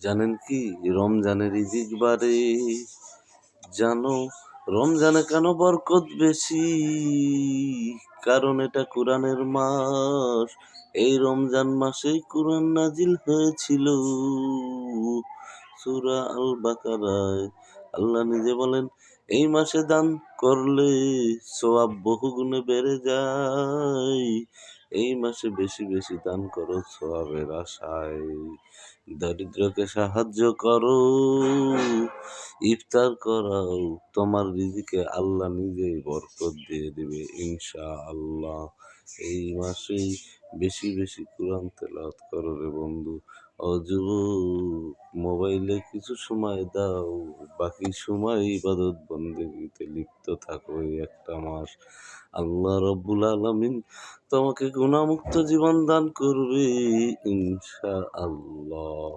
জানেন কি রমজানের রিজিক বাড়ে? জানো রমজানে কেন বরকত বেশি? কারণ এটা কোরআনের মাস। এই রমজান মাসেই কোরআন নাজিল হয়েছিল। সূরা আল বাকারায় আল্লাহ নিজে বলেন, এই মাসে দান করলে সওয়াব বহুগুণে বেড়ে যায়। এই মাসে বেশি বেশি দান করো সওয়াবের আশায়। দরিদ্রকে সাহায্য করো, ইফতার করাও, তোমার রিজিকে আল্লাহ নিজেই বরকত দিয়ে দিবে ইনশাআল্লাহ। এই মাসেই বেশি বেশি কোরআন তেলাওয়াত করো রে বন্ধু। ও যুবক, মোবাইলে কিছু সময় দাও, বাকি সময় ইবাদত বন্দেগীতে লিপ্ত থাকো। এই একটা মাস আল্লাহ রব্বুল আলামিন তোমাকে গুনাহমুক্ত জীবন দান করবে ইনশাআল্লাহ।